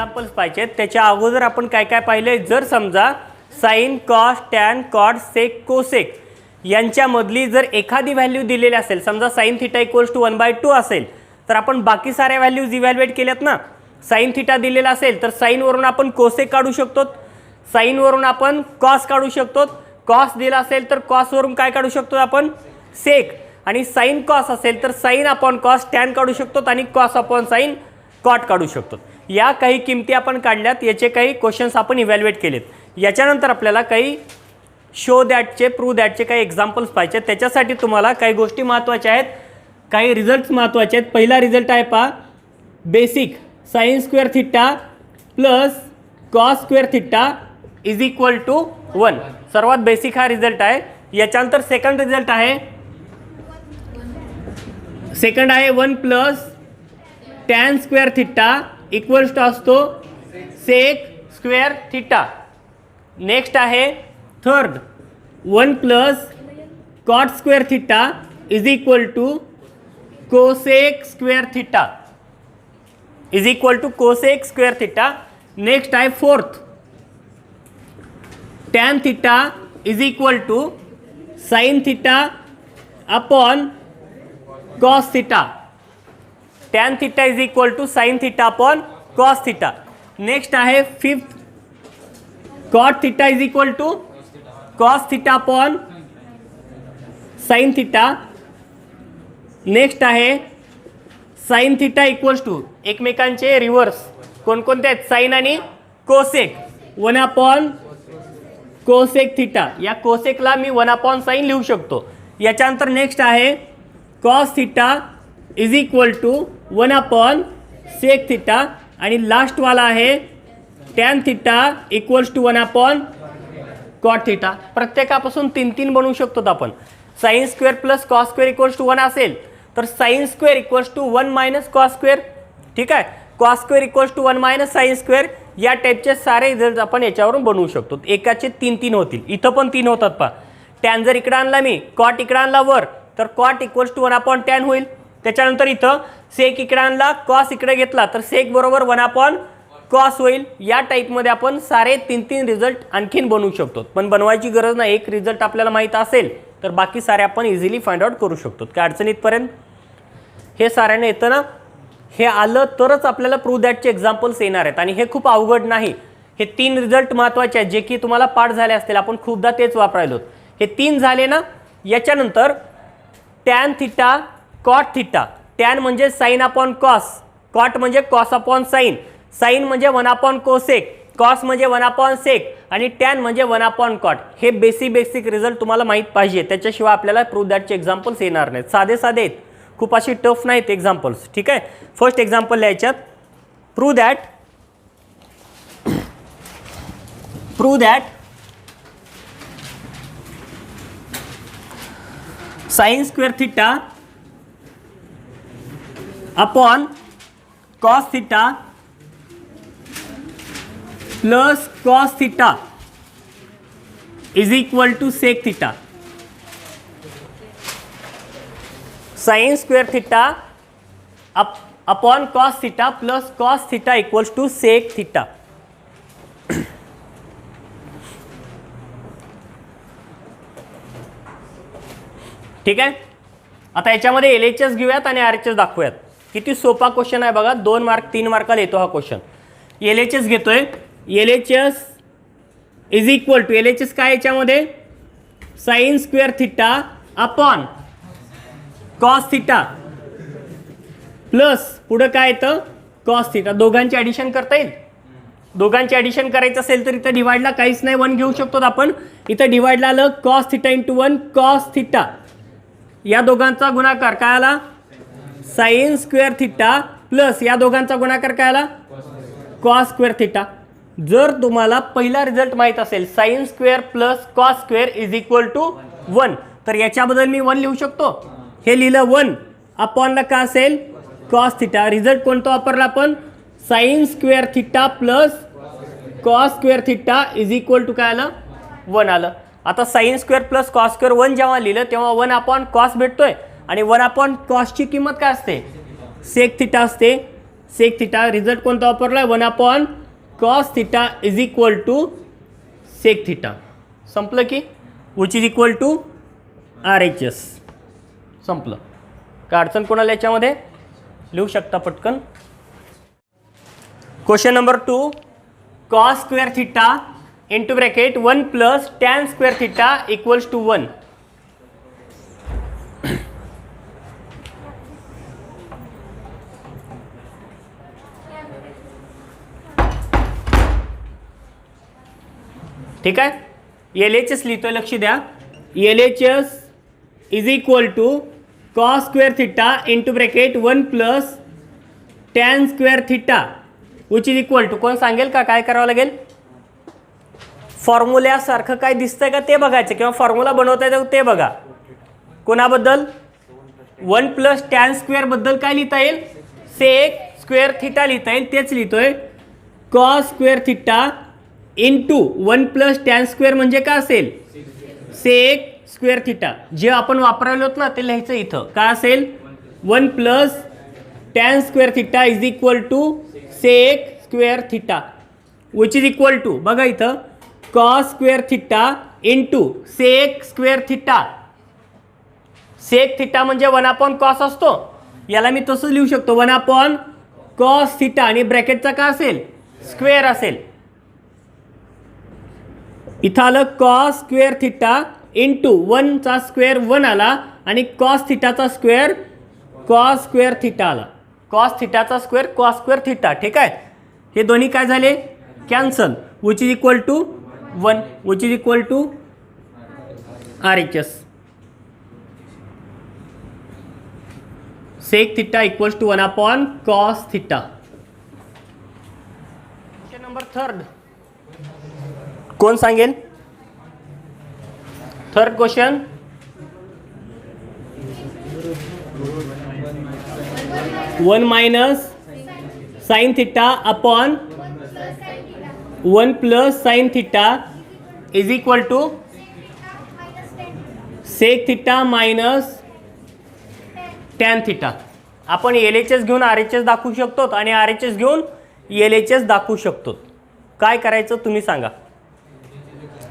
Examples पाहिजेत. त्याच्या अगोदर आपण काय काय पाहिलंय, जर समजा साइन, कॉस, टॅन, कॉट, सेक, कोसेक यांच्यामधली जर एखादी व्हॅल्यू दिलेली असेल, समजा साइन थिटा इक्वल्स टू 1/2 असेल, तर आपण बाकी साऱ्या व्हॅल्यूज इव्हॅल्युएट केल्यात ना. साइन थिटा दिलेला असेल तर साइनवरून आपण कोसेक काढू शकतो, साइनवरून आपण कॉस काढू शकतो, कॉस दिला असेल तर कॉसवरून काय काढू शकतो आपण, सेक, आणि साइन कॉस असेल तर साइन अपॉन कॉस टॅन काढू शकतो आणि कॉस अपॉन साइन कॉट काढू शकतो. या काही किमती आपण काढल्यात, याचे काही क्वेश्चन्स आपण इव्हॅल्युएट केलेत. याच्यानंतर आपल्याला काही शो दॅटचे, प्रूव्ह दॅटचे काही एक्झाम्पल्स पाहिजे. त्याच्यासाठी तुम्हाला काही गोष्टी महत्त्वाच्या आहेत, काही रिझल्ट्स महत्त्वाचे आहेत. पहिला रिझल्ट आहे पहा, basic sine square theta plus cos square theta is equal to 1. सर्वात बेसिक हा रिझल्ट आहे. याच्यानंतर सेकंड रिझल्ट आहे, सेकंड आहे 1 plus tan square theta equals to असतो सेक स्क्वेअर थिटा. नेक्स्ट आहे third 1 plus cot square theta is equal to cosec square theta is equal to cosec square theta. Next आहे fourth tan theta is equal to sine theta upon cos theta. Tan theta is equal to sine theta upon cos theta. Next आहे fifth cot theta is equal to cos theta upon sine theta. Next आहे sine theta equals to एकमेकांचे reverse कोणकोणते आहेत, sign आणि cosec, 1 upon cosec theta. या कोसेकला मी 1 upon sine लिहू शकतो. याच्यानंतर नेक्स्ट आहे cos theta is equal to 1 upon sec theta. आणि लास्टवाला आहे tan theta equals to 1 upon cot theta. प्रत्येकापासून 3 बनवू शकतो आपण. Sine square plus cos square equals to 1 असेल तर sine square equals to 1 minus cos square. ठीक आहे, cos square equals to 1 minus sine square. या टाईपचे सारे रिझल्ट आपण याच्यावरून बनवू शकतो. एकाचे 3 होतील, इथं पण 3 होतात पहा. टॅन जर इकडे आणला मी, कॉट इकडे आणला वर, तर cot equals to 1 upon tan होईल. त्याच्यानंतर इथं सेक इकडे आणला, कॉस इकडे घेतला तर सेक बरोबर 1 अपॉन कॉस होईल. या टाईपमध्ये आपण सारे 3 रिझल्ट आणखीन बनवू शकतो. पण बनवायची गरज नाही, एक रिझल्ट आपल्याला माहीत असेल तर बाकी सारे आपण इझिली फाइंड आउट करू शकतो. काय अडचणीतपर्यंत हे साऱ्याने येतं ना, हे आलं तरच आपल्याला प्रूव्ह दॅटचे एक्झाम्पल्स येणार आहेत. आणि हे खूप अवघड नाही. हे 3 रिझल्ट महत्त्वाचे आहेत जे की तुम्हाला पाठ झाले असतील, आपण खूपदा तेच वापरायलो. हे 3 झाले ना. याच्यानंतर tan theta cot theta. Tan म्हणजे साइन अपॉन कॉस, कॉट म्हणजे कॉस अपॉन साइन, साइन म्हणजे 1 अपॉन कोसेक, कॉस म्हणजे 1 अपॉन सेक आणि टॅन म्हणजे 1 अपॉन कॉट. हे बेसिक रिझल्ट तुम्हाला माहीत पाहिजे, त्याच्याशिवाय आपल्याला प्रूव्ह दॅटचे एक्झाम्पल्स येणार नाहीत. साधे आहेत, खूप अशी टफ नाहीत एक्झाम्पल्स. ठीक आहे, फर्स्ट एक्झाम्पल लिहायच्यात. Prove that sine square theta upon cos theta plus cos theta is equal to sec theta. Sine square theta upon cos theta plus cos theta equals to sec theta. ठीक आहे, आता याच्यामध्ये LHS घेऊयात आणि RHS दाखवूयात. किती सोपा question आहे बघा. 2 मार्क 3 मार्काला येतो हा क्वेश्चन. LHS घेतोय. LHS is equal to, LHS काय याच्यामध्ये, sine square theta upon cos theta plus पुढं काय येतं कॉस थिटा. दोघांची ॲडिशन करता येईल. दोघांची ॲडिशन करायचं असेल तर इथं डिवाइडला काहीच नाही, 1 घेऊ शकतो आपण. इथं डिवाइडला आलं cos theta into 1 cos theta. या दोघांचा गुणाकार काय आला, साइन स्क्वेअर थिटा प्लस या दोघांचा गुणाकार काय आला, कॉस स्क्वेअर थिटा. जर तुम्हाला पहिला रिझल्ट माहीत असेल sine square plus cos square is equal to 1, तर याच्याबद्दल मी 1 लिहू शकतो. हे लिहिलं 1 अपॉनला का असेल कॉस थिटा. रिझल्ट कोणता वापरला आपण, sine square theta plus cos square theta is equal to काय आलं 1 आलं. आता sine square plus cos square 1 जेव्हा लिहिलं तेव्हा 1 अपॉन कॉस भेटतोय आणि 1 अपॉन कॉसची किंमत काय असते, सेक थिटा असते. Sec theta. रिझल्ट कोणता वापरला? 1 cos theta is equal to sec theta. संपलं की, which is equal to RHS. संपलं. काय अडचण कोणाला याच्यामध्ये? लिहू शकता पटकन. Question number 2, cos square theta into bracket 1 plus tan square theta equals to 1. ठीक आहे. LHS लिहितोय, लक्ष द्या. LHS is equal to cos square theta into bracket 1 plus tan square theta which is equal to, कोण सांगेल का काय करावं लागेल? फॉर्म्युल्यासारखं काय दिसतंय का ते बघायचं, किंवा फॉर्म्युला बनवता येतं ते बघा. कोणाबद्दल? 1 प्लस टॅन स्क्वेअर बद्दल काय लिहिता येईल? सेक स्क्वेअर थिटा लिहिता येईल. तेच लिहितोय. Cos square theta into 1 plus tan square म्हणजे काय असेल? Sec square theta. जे आपण वापरलो ना ते लिहायचं इथं. काय असेल? 1 plus tan square theta is equal to sec square theta which is equal to, बघा इथं, cos square theta into sec square theta. Sec theta म्हणजे 1 कॉस असतो. याला मी तसंच लिहू शकतो, 1 कॉस थिटा आणि ब्रॅकेटचा काय असेल? स्क्वेअर असेल. इथं आलं कॉस स्क्वेअर थिटा इंटू 1चा स्क्वेअर 1 आला आणि कॉस थिटाचा स्क्वेअर कॉस स्क्वेअर थिटा आला. कॉस थिटाचा स्क्वेअर कॉस स्क्वेअर थिटा. ठीक आहे. हे दोन्ही काय झाले? Cancel. Which is equal to 1, which is equal to RHS. Sec theta equals to 1 cos theta. Question number 3, कोण सांगेल? Third question. One minus sine theta upon 1 plus sine theta is equal to sec theta minus tan theta. आपण LHS घेऊन RHS दाखवू शकतो आणि RHS घेऊन LHS दाखवू शकतो. काय करायचं तुम्ही सांगा?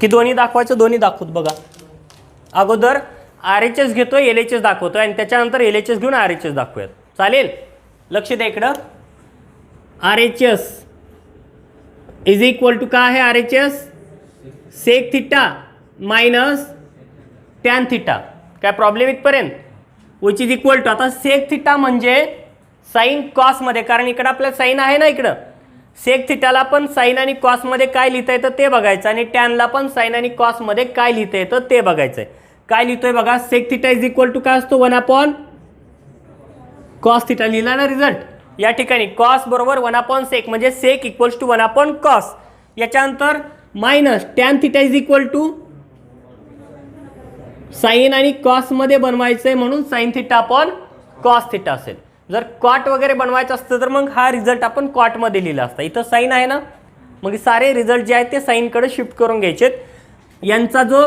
की दोन्ही दाखवायचं? दोन्ही दाखवत. बघा, अगोदर RHS घेतोय, LHS दाखवतोय आणि त्याच्यानंतर LHS घेऊन RHS दाखवूयात. चालेल? लक्ष द्या इकडं. RHS इज इक्वल टू काय आहे? RHS sec theta minus tan theta. काय प्रॉब्लेम इथपर्यंत? विच इज इक्वल टू, आता सेक थिटा म्हणजे साइन कॉसमध्ये, कारण इकडं आपल्याला साइन आहे ना इकडं. सेक थिटाला पण साइन आणि कॉसमध्ये काय लिहिता येतं ते बघायचं आणि टॅनला पण साइन आणि कॉसमध्ये काय लिहिता येतं ते बघायचं. काय लिहितोय बघा. Sec theta is equal to काय असतो? 1 कॉस थिटा. लिहिला ना रिझल्ट या ठिकाणी. कॉस बरोबर 1 सेक म्हणजे सेक इक्वल्स टू 1 कॉस. याच्यानंतर minus tan theta is equal to sine आणि कॉसमध्ये बनवायचं आहे म्हणून sine theta upon cos theta असेल. जर कॉट वगैरे बनवायचं असतं तर मग हा रिझल्ट आपण कॉटमध्ये लिहिला असता. इथं साइन आहे ना, मग सारे रिझल्ट जे आहेत ते साइनकडे शिफ्ट करून घ्यायचेत. यांचा जो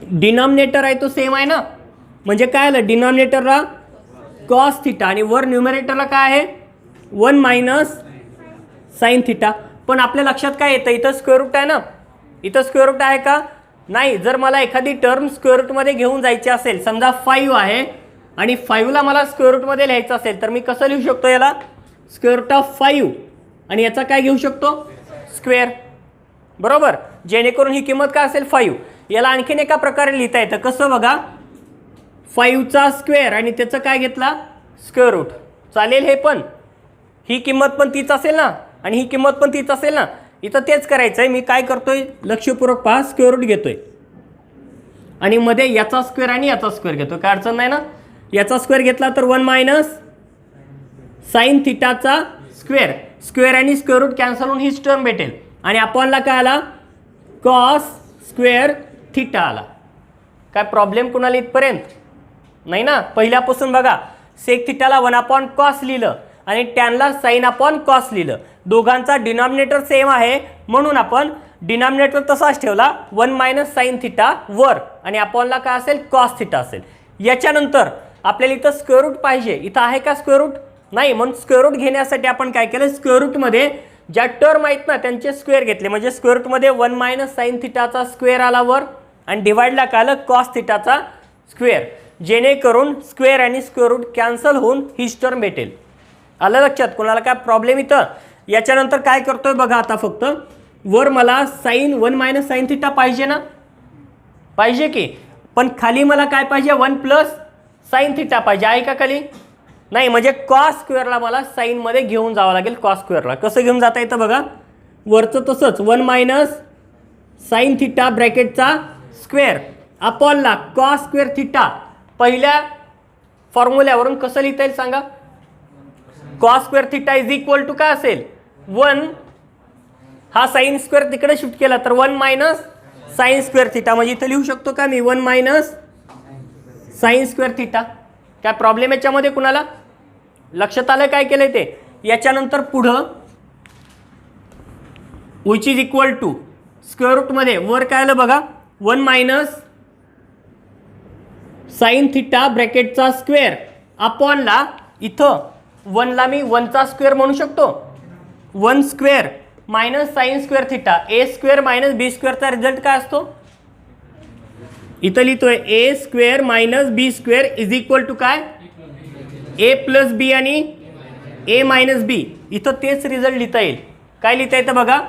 डिनॉमिनेटर आहे तो सेम आहे ना, म्हणजे काय आलं? डिनॉमिनेटरला कॉस थिटा आणि वर न्यूमरेटरला काय आहे? 1 मायनस साइन थिटा. पण आपल्या लक्षात काय येतं? इथं स्क्वेअर रूट आहे ना. इथं स्क्वेअर रूट आहे का? नाही. जर मला एखादी टर्म स्क्वेअर रूटमध्ये घेऊन जायची असेल, समजा 5 आहे आणि 5ला मला स्क्वेअर रूटमध्ये लिहायचं असेल तर मी कसं लिहू शकतो याला? स्क्वेअर रूट ऑफ 5 आणि याचा काय घेऊ शकतो? स्क्वेअर. बरोबर. जेणेकरून ही किंमत काय असेल? 5. याला आणखीन एका प्रकारे लिहिता येतं. कसं बघा? 5चा स्क्वेअर आणि त्याचं काय घेतला? Square root. चालेल हे पण? ही किंमत पण तीच असेल ना आणि ही किंमत पण तीच असेल ना. इथं तेच करायचं आहे. मी काय करतोय? लक्षपूर्वक पहा. स्क्वेअर रूट घेतोय आणि मध्ये याचा स्क्वेअर आणि याचा स्क्वेअर घेतोय. काय अडचण नाही ना. याचा स्क्वेअर घेतला तर 1 मायनस साइन थिटाचा स्क्वेअर. स्क्वेअर आणि स्क्वेअर रूट कॅन्सल होऊन हीच टर्म भेटेल आणि आपणला काय आला? कॉस स्क्वेअर थिटा आला. काय प्रॉब्लेम कुणाला इथपर्यंत? नाही ना. पहिल्यापासून बघा, सेक थिटाला 1 कॉस लिहिलं आणि टॅनला साइन अपॉन कॉस लिहिलं. दोघांचा डिनॉमिनेटर सेम आहे म्हणून आपण डिनॉमिनेटर तसाच ठेवला. 1 मायनस साइन थिटा वर आणि अपॉनला काय असेल? कॉस थिटा असेल. याच्यानंतर आपल्याला इथं स्क्वेअर रूट पाहिजे. इथं आहे का स्क्वेअर रूट? नाही, म्हणून स्क्वेअर रूट घेण्यासाठी आपण काय केलं, स्क्वेअर रूटमध्ये ज्या टर्म आहेत ना त्यांचे स्क्वेअर घेतले. म्हणजे स्क्वेअर रूटमध्ये 1 मायनस साइन थिटाचा स्क्वेअर आला वर आणि डिवाइडला काय आलं कॉस थिटाचा स्क्वेअर, जेणेकरून स्क्वेअर आणि स्क्वेअर रूट कॅन्सल होऊन हीच टर्म भेटेल. आलं लक्षात? कोणाला काय प्रॉब्लेम इथं? याच्यानंतर काय करतोय बघा, आता फक्त वर मला साइन 1 मायनस साइन थिटा पाहिजे ना, पाहिजे की, पण खाली मला काय पाहिजे 1 प्लस साइन थिटा पाहिजे. आहे का खाली? नाही, म्हणजे कॉस स्क्वेअरला मला साईनमध्ये घेऊन जावं लागेल. कॉस स्क्वेअरला कसं घेऊन जाता येतं बघा, वरचं तसंच 1 मायनस साइन थिटा ब्रॅकेटचा स्क्वेअर अपॉनला कॉस स्क्वेअर थिटा. पहिल्या फॉर्म्युल्यावरून कसं लिहिता येईल सांगा, cos square theta is equal to काय असेल 1, हा साइन स्क्वेअर तिकडे शिफ्ट केला तर 1 मायनस साइन स्क्वेअर थिटा. म्हणजे इथं लिहू शकतो का मी 1 मायनस साइन स्क्वेअर थिटा. काय प्रॉब्लेम याच्यामध्ये कुणाला? लक्षात आलं काय केलंय ते? याच्यानंतर पुढं which is equal to square रूटमध्ये वर काय आलं बघा 1 मायनस साइन थिटा ब्रॅकेटचा स्क्वेअर अपॉनला इथं 1ला मी 1चा स्क्वेअर म्हणू शकतो, 1 square minus sine square theta, A square minus B स्क्वेअरचा रिझल्ट काय असतो? इथं लिहितोय A square minus B square is equal to काय, ए प्लस बी आणि ए मायनस बी. इथं तेच रिझल्ट लिहिता येईल. काय लिहिता येतं बघा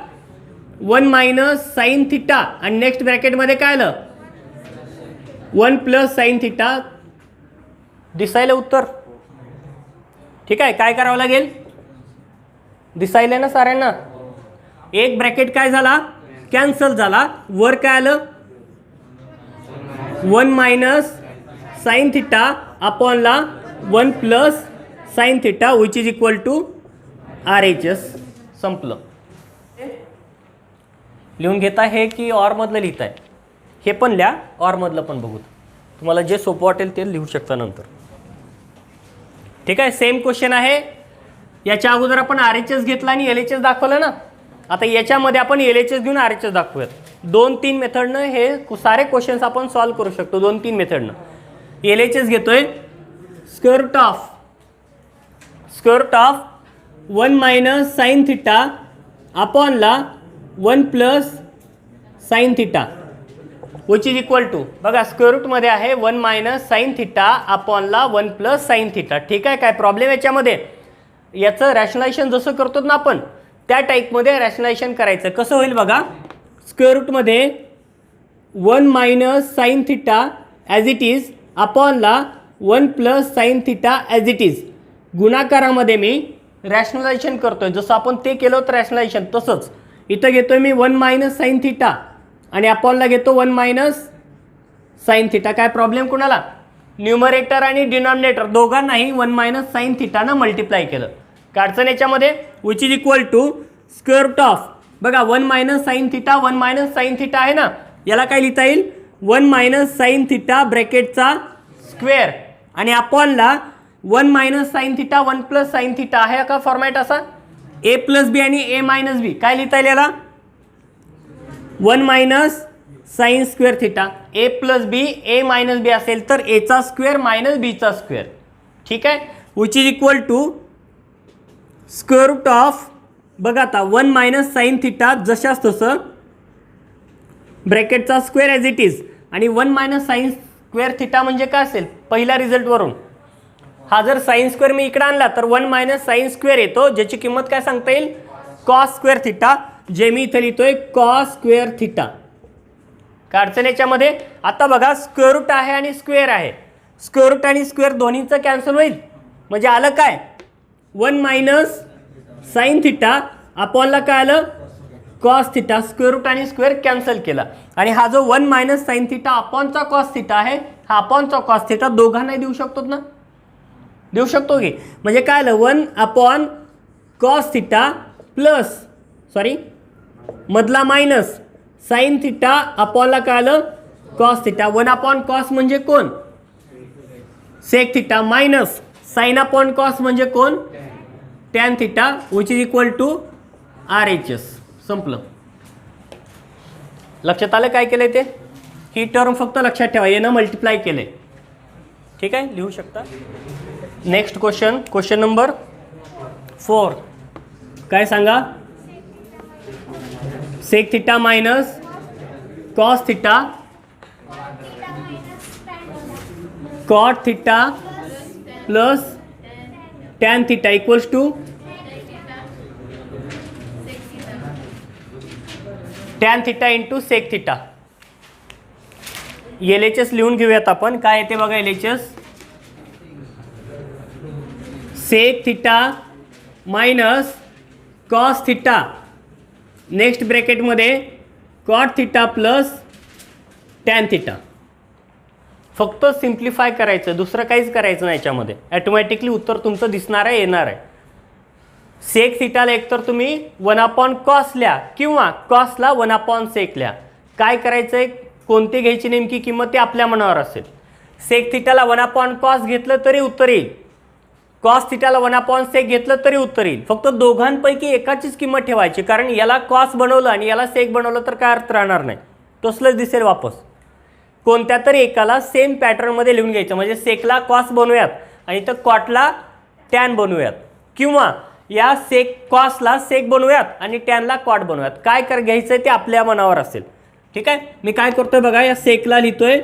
1 मायनस साइन थिटा आणि नेक्स्ट ब्रॅकेटमध्ये काय आलं 1 प्लस साइन थिटा. दिसायला उत्तर? ठीक आहे, काय करावं लागेल? दिसायला ना साऱ्यांना? एक ब्रॅकेट काय झाला कॅन्सल झाला, वर काय आलं 1 मायनस साइन थिटा अपॉनला 1 plus sine theta which is equal to RHS. संपलं. लिहून घेता हे की ऑरमधलं लिहिताय? हे पण लिहा, ऑरमधलं पण बघू. तुम्हाला जे सोपं वाटेल ते लिहू शकता नंतर. ठीक आहे, सेम क्वेश्चन आहे. याच्या अगोदर आपण RHS घेतला आणि LHS दाखवलं ना. आता याच्यामध्ये आपण LHS घेऊन RHS दाखवूयात. 2-3 मेथडनं हे सारे क्वेश्चन्स आपण सॉल्व्ह करू शकतो. 2-3 मेथडनं. LHS घेतोय square root of 1 minus sine theta अपॉनला 1 plus sine theta which is equal to, बघा स्क्वेअर रूटमध्ये आहे 1 मायनस साइन थिटा अपॉनला 1 प्लस साइन थिटा. ठीक आहे, काय प्रॉब्लेम याच्यामध्ये? याचं रॅशनलायझेशन जसं करतो ना आपण त्या टाईपमध्ये रॅशनलायझेशन करायचं. कसं होईल बघा, स्क्वेअर रूटमध्ये 1 minus sine theta as it is अपॉनला 1 plus sine theta as it is. गुणाकारामध्ये मी रॅशनलायझेशन करतोय, जसं आपण ते केलं होतं रॅशनलायझेशन तसंच इथं घेतोय मी 1 मायनस साइन थिटा आणि अपॉनला घेतो 1 मायनस साइन थिटा. काय प्रॉब्लेम कुणाला? न्यूमरेटर आणि डिनॉमिनेटर दोघांनाही 1 मायनस साइन थिटानं मल्टिप्लाय केलं. काढचं याच्यामध्ये which is equal to square root of, बघा 1 minus sine theta 1 minus sine theta आहे ना, याला काय लिहिता येईल 1 मायनस साइन थिटा ब्रॅकेटचा स्क्वेअर आणि अपॉनला 1 minus sine theta 1 plus sine theta. आहे का फॉर्मॅट असा? ए प्लस बी आणि ए मायनस बी. काय लिहिता येईल याला 1 minus sine square theta. A plus B A minus B असेल तर एचा स्क्वेअर मायनस बीचा स्क्वेअर. ठीक आहे, which is equal to square root of, बघा आता 1 मायनस साइन थिटा जशाच तसं ब्रॅकेटचा स्क्वेअर ॲज इट इज आणि 1 मायनस साइन स्क्वेअर थिटा म्हणजे काय असेल पहिल्या रिझल्टवरून. हा जर साइन स्क्वेअर मी इकडे आणला तर 1 मायनस साइन स्क्वेअर येतो, ज्याची किंमत काय सांगता येईल कॉस स्क्वेअर थिटा, जे मी इथे लिहितोय कॉस स्क्वेअर थिटा. काय अडचण याच्यामध्ये? आता बघा स्क्वेअर रूट आहे आणि स्क्वेअर आहे, स्क्वेअर रूट आणि स्क्वेअर दोन्हीचं कॅन्सल होईल. म्हणजे आलं काय 1 मायनस साइन थिटा अपॉनला काय आलं कॉस थिटा. स्क्वेअर रूट आणि स्क्वेअर कॅन्सल केला आणि हा जो 1 मायनस साइन थिटा अपॉनचा कॉस थिटा आहे, हा अपॉनचा कॉस थिटा दोघांनाही देऊ शकतो ना, देऊ शकतो की. म्हणजे काय आलं 1 upon cos theta plus sorry मधला मायनस साइन थिटा अपॉनला काय आलं कॉस थिटा. 1 अपॉन कॉस म्हणजे कोण sec theta minus sine upon cos म्हणजे कोण tan theta which is equal to RHS. संपलं. लक्षात आलं काय केलंय ते? ही टर्म फक्त लक्षात ठेवा, यानं मल्टिप्लाय केलंय. ठीक आहे, लिहू शकता. नेक्स्ट क्वेश्चन, क्वेश्चन नंबर 4 काय सांगा sec theta minus cos theta cot theta plus tan theta equals to tan theta into sec theta. LHS लिहून घेऊयात आपण. काय येते बघा LHS sec theta minus cos theta next ब्रॅकेटमध्ये cot theta plus tan theta. फक्त सिम्प्लिफाय करायचं, दुसरं काहीच करायचं नाही याच्यामध्ये. ॲटोमॅटिकली उत्तर तुमचं दिसणार आहे, येणार आहे. सेक थिटाला एकतर तुम्ही 1/cos लिहा किंवा कॉसला 1/sec लिहा. काय करायचं आहे, कोणती घ्यायची नेमकी किंमत ते आपल्या मनावर असेल. सेक थिटाला 1/cos घेतलं तरी उत्तर येईल, कॉस थिटाला 1/sec घेतलं तरी उत्तर येईल. फक्त दोघांपैकी एकाचीच किंमत ठेवायची, कारण याला कॉस बनवलं आणि याला सेक बनवलं तर काय अर्थ राहणार नाही, तसलंच दिसेल वापस. कोणत्या तरी एकाला सेम पॅटर्नमध्ये लिहून घ्यायचं, म्हणजे सेकला कॉस बनवूयात आणि तर कॉटला टॅन बनवूयात, किंवा या सेक कॉसला सेक बनवूयात आणि टॅनला कॉट बनवूयात. काय घ्यायचं आहे ते आपल्या मनावर असेल. ठीक आहे, मी काय करतोय बघा, या सेकला लिहितोय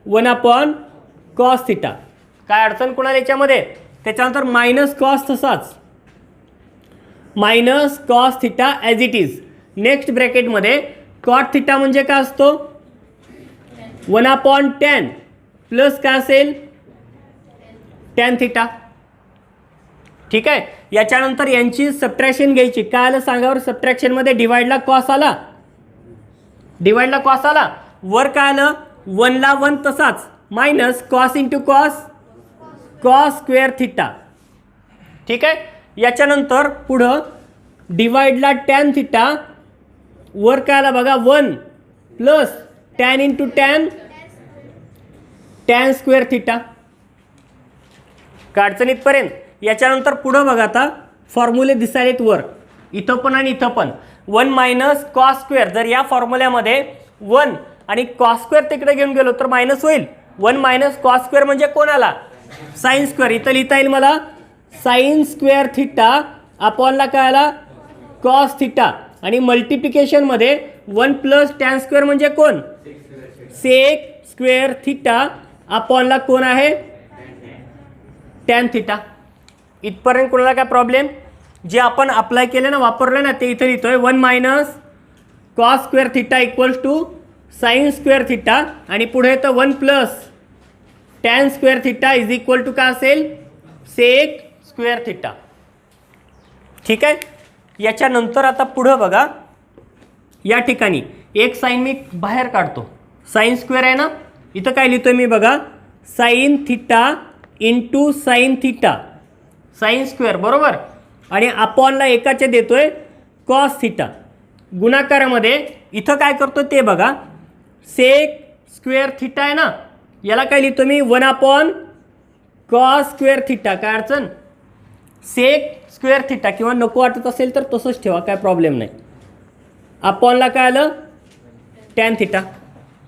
1/cos थिटा. काय अडचण कोणाला याच्यामध्ये. त्याच्यानंतर मायनस कॉस तसाच minus cos theta as it is. Next ब्रॅकेटमध्ये कॉट थिटा म्हणजे काय असतो 1/tan प्लस काय असेल टॅन थिटा. ठीक आहे, याच्यानंतर यांची सबट्रॅक्शन घ्यायची. काय आलं सांगावर सबट्रॅक्शनमध्ये डिवाइडला कॉस आला, डिवाइडला कॉस आला, वर काय आलं 1ला 1 तसाच minus cos into cos cos square theta. ठीक आहे, याच्यानंतर पुढं डिवाइडला टॅन थिटा, वर काय आला बघा 1 plus tan into tan tan square theta. अडचणीतपर्यंत. याच्यानंतर पुढं बघा, आता फॉर्म्युले दिसायलेत वर, इथं पण आणि इथं पण. 1 मायनस कॉस स्क्वेअर, जर या फॉर्म्युल्यामध्ये 1 आणि कॉस स्क्वेअर तिकडे घेऊन गेलो तर मायनस होईल. 1 मायनस कॉस स्क्वेअर म्हणजे कोण आला साइन स्क्वेअर. इथं लिहिता येईल मला साइन स्क्वेअर थिटा अपॉनला काय आला कॉस थिटा, आणि मल्टिप्लिकेशनमध्ये 1 प्लस टॅन स्क्वेअर म्हणजे कोण सेक स्क्वेअर थिटा अपॉनला कोण आहे टॅन थिटा. इथपर्यंत कोणाला काय प्रॉब्लेम. जे आपण अप्लाय केले ना, वापरलं ना, ते इथं लिहितोय 1 minus cos square theta equals to sine square theta, आणि पुढे येतं 1 plus tan square theta is equal to काय असेल सेक स्क्वेअर थिटा. ठीक आहे, याच्यानंतर आता पुढं बघा, या ठिकाणी एक साइन मी बाहेर काढतो. साइन स्क्वेअर आहे ना, इथं काय लिहितोय मी बघा sine theta into sine theta sine square बरोबर, आणि अपॉनला एकाचे देतोय कॉस थिटा. गुणाकारामध्ये इथं काय करतो ते बघा, सेक स्क्वेअर थिटा आहे ना, याला काय लिहितो मी 1/cos स्क्वेअर थिटा. काय अडचण, सेक स्क्वेअर थिटा, किंवा नको वाटत असेल तर तसंच ठेवा, काय प्रॉब्लेम नाही. अपॉनला काय आलं टॅन थिटा.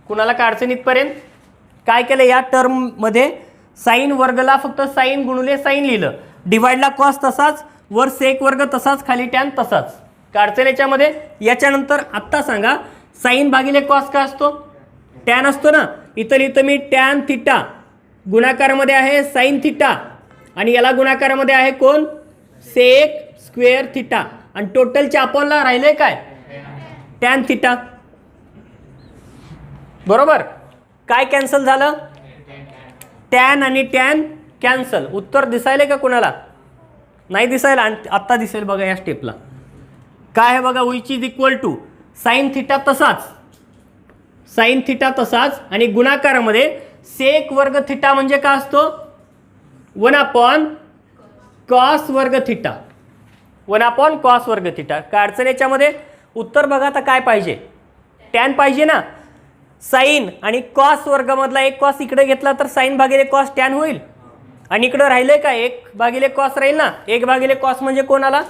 कुणाला काय अडचण इथपर्यंत. काय केलं या टर्ममध्ये साइन वर्गला फक्त साइन गुणुले साइन लिहिलं, डिवाइडला कॉस तसाच, वर सेक वर्ग तसाच, खाली टॅन तसाच. काय अडचण याच्यामध्ये. याच्यानंतर आत्ता सांगा साइन भागिले कॉस काय असतो टॅन असतो ना, इथं लिहितं मी टॅन थिटा, गुणाकारामध्ये आहे साइन थिटा, आणि याला गुणाकारामध्ये आहे कोण सेक स्क्वेअर थिटा, आणि टोटलच्या अपॉनला राहिले काय टॅन थिटा. बरोबर. काय कॅन्सल झालं टॅन आणि टॅन कॅन्सल. उत्तर दिसायले का कोणाला नाही दिसायला, आणि आत्ता दिसेल बघा या स्टेपला. काय आहे बघा which is equal to sine theta तसाच, साइन थिटा तसाच, आणि गुणाकारामध्ये सेक वर्ग थिटा म्हणजे काय असतो 1/cos वर्ग थिटा, 1/cos वर्ग थिटा. काय अडचण याच्यामध्ये. उत्तर बघा आता काय पाहिजे टॅन पाहिजे ना. साइन आणि कॉस वर्गामधला एक कॉस इकडे घेतला तर साइन भागिले कॉस टॅन होईल, आणि इकडं राहिले का 1/cos राहील ना. 1/cos म्हणजे कोण आला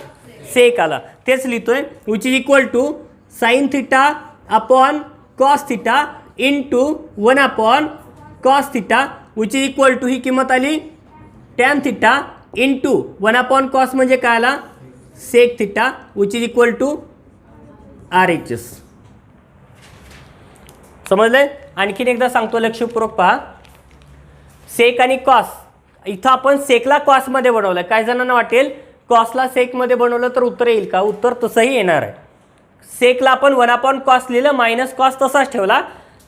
सेक आला. तेच लिहितोय which is equal to sine theta upon cos theta into 1/cos theta which is equal to ही किंमत आली टॅन थिटा इंटू 1 कॉस म्हणजे काय आला sec theta which is equal to RHS. समजलंय? आणखीन एकदा सांगतो, लक्षपूर्वक पहा. सेक आणि कॉस, इथं आपण सेकला कॉसमध्ये बनवलं. काही जणांना वाटेल कॉसला सेकमध्ये बनवलं तर उत्तर येईल का? उत्तर तसंही येणार आहे. सेकला आपण 1 कॉस लिहिलं, मायनस कॉस तसाच ठेवला.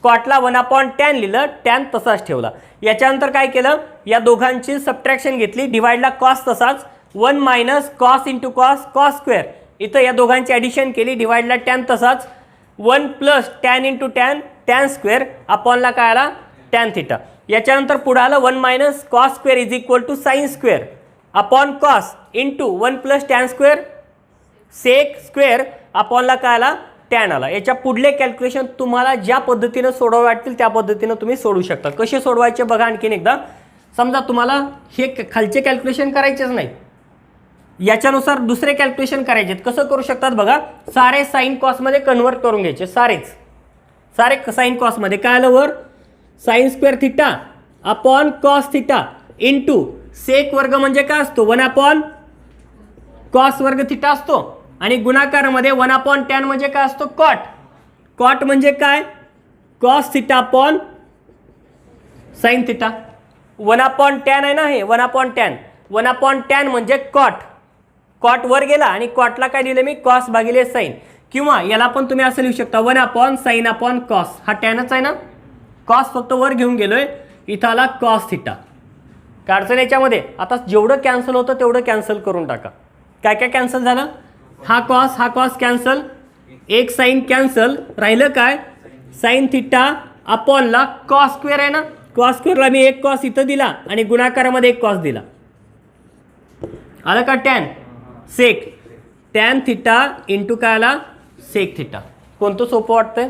कॉटला 1/tan लिहिलं, टॅन तसाच ठेवला. याच्यानंतर काय केलं, या दोघांची सबट्रॅक्शन घेतली, डिवाइडला कॉस तसाच, 1 minus cos into cos, cos square. इथं या दोघांची ॲडिशन केली, डिवाइडला टॅन तसाच, 1 plus tan into tan, tan square, अपॉनला काय आला टॅन थिटा. याच्यानंतर पुढे आलं 1 minus cos square is equal to sine square upon cos into 1 plus tan square sec square, अपॉनला काय आला टॅन आला. याच्या पुढले कॅल्क्युलेशन तुम्हाला ज्या पद्धतीनं सोडवावे वाटतील त्या पद्धतीनं तुम्ही सोडू शकता. कसे सोडवायचे बघा आणखीन एकदा. समजा तुम्हाला हे खालचे कॅल्क्युलेशन करायचेच नाही, याच्यानुसार दुसरे कॅल्क्युलेशन करायचे. कसं करू शकतात बघा. सारे साईन कॉसमध्ये कन्वर्ट करून घ्यायचे, सारे साईन कॉसमध्ये. काय आलं वर sine square theta upon cos theta into sec वर्ग म्हणजे काय असतो 1 कॉस वर्ग थिटा असतो, आणि गुणाकारामध्ये 1/tan म्हणजे काय असतो कॉट. कॉट म्हणजे काय cos theta upon sine theta. 1/tan आहे ना, हे 1/tan. 1/tan म्हणजे कॉट. कॉट वर गेला आणि कॉटला काय दिलं मी कॉस भागिले साईन. किंवा याला पण तुम्ही असं लिहू शकता 1/sin कॉस. हा टॅनच आहे ना, कॉस फक्त वर घेऊन गेलोय, इथं आला कॉस थिटा. काय अडचण याच्यामध्ये? आता जेवढं कॅन्सल होतं तेवढं कॅन्सल करून टाका. काय काय कॅन्सल झालं, हा कॉस कॅन्सल, एक साईन कॅन्सल, राहिलं काय साईन थिटा अपॉनला कॉस स्क्वेअर आहे ना, कॉस स्क्वेअरला मी एक कॉस इथं दिला आणि गुणाकारामध्ये एक कॉस दिला. आलं का टॅन सेक, टॅन थिटा इंटू काय आला सेक थिटा. कोणतं सोपं वाटतंय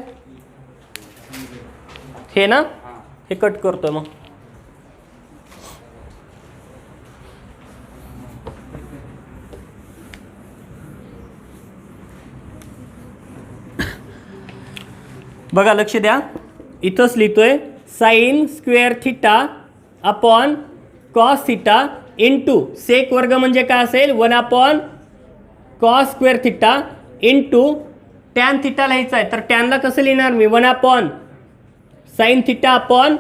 हे ना, हे कट करतो मग. बघा लक्ष द्या, इथंच लिहितोय sine square theta upon cos theta into sec वर्ग म्हणजे काय असेल 1 cos square theta into tan theta लिहायचा आहे. तर टॅनला कसं लिहिणार मी 1 sine theta upon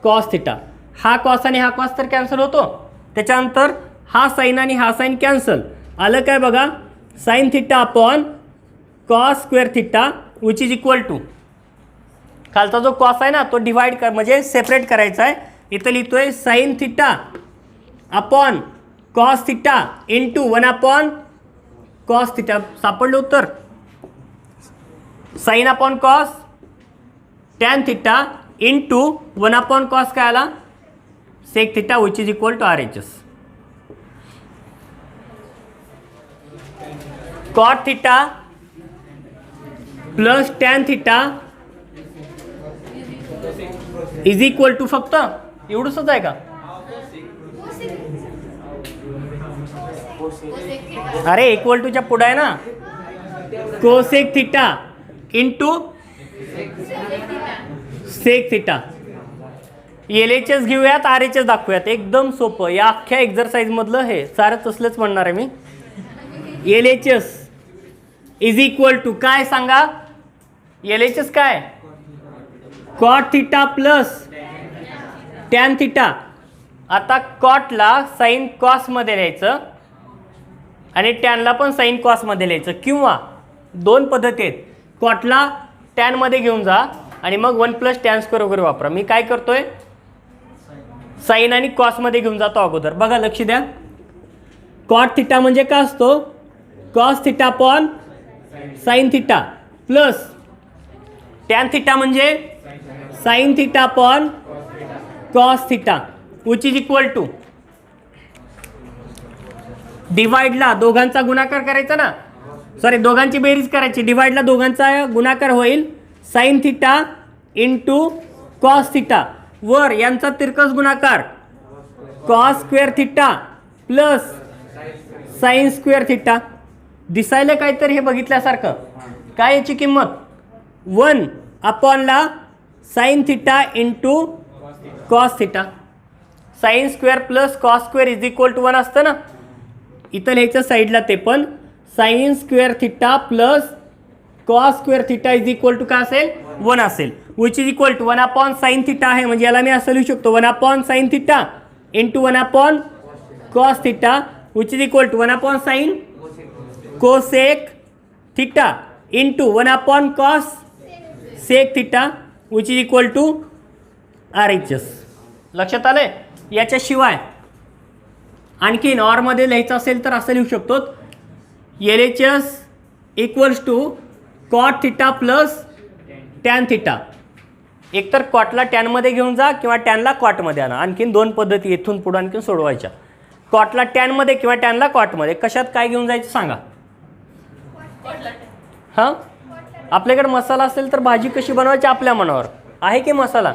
cos theta. हा कॉस आणि हा कॉस तर कॅन्सल होतो, त्याच्यानंतर हा साईन आणि हा साईन कॅन्सल. आलं काय बघा sine theta upon cos square theta which is equal to, खालचा जो कॉस आहे ना तो डिवाइड कर म्हणजे सेपरेट करायचा आहे. इथं लिहितोय sine theta upon cos theta into 1 cos theta. सापडलं उत्तर. Sine upon cos tan theta into 1 cos काय आला sec theta which is equal to RHS. Cot theta plus tan theta is equal to फक्त एवढंच आहे का? अरे इक्वल टूच्या पुढे आहे ना, cosec theta into sec theta. LHS घेऊयात, RHS दाखवूयात. एकदम सोपं. या अख्ख्या एक्झरसाइज मधलं हे सारंच असलंच म्हणणार आहे मी. LHS इज इक्वल टू काय सांगा, LHS काय cot theta plus tan theta. आता कॉटला साईन कॉसमध्ये लिहायचं आणि टॅनला पण साईन कॉसमध्ये लिहायचं, किंवा दोन पद्धती आहेत. कॉटला टॅनमध्ये घेऊन जा आणि मग 1 प्लस टॅन स्क्वेअर वगैरे वापरा. मी काय करतोय साईन आणि कॉसमध्ये घेऊन जातो अगोदर. बघा लक्ष द्या, कॉट थिटा म्हणजे काय असतो cos theta upon sine theta plus tan theta म्हणजे sine theta upon cos theta which is equal to, डिवाइडला दोघांचा गुणाकार करायचा ना, सॉरी दोघांची बेरीज करायची, डिवाइडला दोघांचा गुणाकार होईल sine theta into cos theta, वर यांचा तिरकस गुणाकार cos square theta plus sine square theta. दिसायला काहीतरी हे बघितल्यासारखं. काय याची किंमत 1 अपॉनला sine theta into cos theta. Sine square plus cos square is equal to 1 असतं ना. इथं लिहायचं साईडला ते पण sine square theta plus cos square theta is equal to काय असेल 1 असेल. Which is equal to 1 upon sine theta आहे म्हणजे याला मी असं लिहू शकतो 1 upon sine theta into 1 upon cos theta which is equal to 1 upon sine cosec theta into 1 upon cos sec theta which is equal to RHS. लक्षात आलंय. याच्याशिवाय आणखी नॉरमध्ये लिहायचं असेल तर असं लिहू शकतो LHS equals to cot theta plus tan theta. एकतर कॉटला टॅनमध्ये घेऊन जा किंवा टॅनला कॉटमध्ये आणा. आणखीन 2 पद्धती इथून पुढे आणखीन सोडवायच्या. कॉटला टॅनमध्ये किंवा टॅनला कॉटमध्ये. कशात काय घेऊन जायचं सांगा. हां आपल्याकडे मसाला असेल तर भाजी कशी बनवायची आपल्या मनावर आहे की मसाला.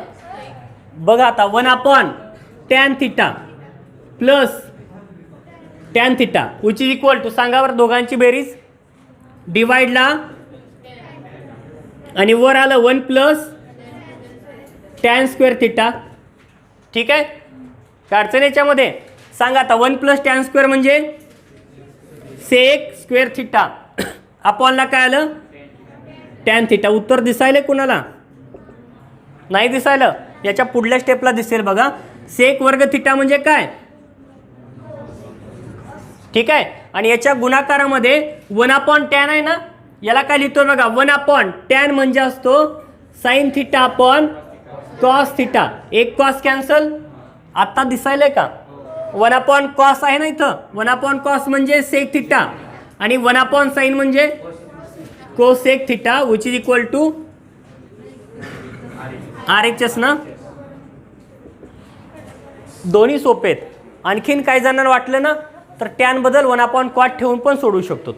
बघा आता 1 upon tan theta plus tan theta which is equal to सांगा बरं दोघांची बेरीज डिवाइडला आणि वर आलं 1 प्लस टॅन स्क्वेअर थिटा. ठीक आहे काय अडचण याच्यामध्ये. सांगा आता 1 प्लस टॅन स्क्वेअर म्हणजे सेक स्क्वेअर थिटा अपॉनला काय आलं टॅन थिटा. उत्तर दिसायले कुणाला नाही दिसायलं. याच्या पुढल्या स्टेपला दिसेल बघा सेक वर्ग थिटा म्हणजे काय. ठीक आहे आणि याच्या गुणाकारामध्ये 1 अपॉन टॅन आहे ना याला काय लिहितो बघा 1 अपॉन टॅन म्हणजे असतो sine theta upon cos theta. एक कॉस कॅन्सल. आत्ता दिसायलंय का 1 अपॉन कॉस आहे ना इथं 1 अपॉन कॉस म्हणजे सेक थिटा आणि 1 अपॉन साईन म्हणजे cosec theta which is equal to RHS ना. दोन्ही सोपे आहेत. आणखीन काही जणांना वाटलं ना तर टॅन बदल 1 अपॉन कॉट ठेवून पण सोडू शकतो.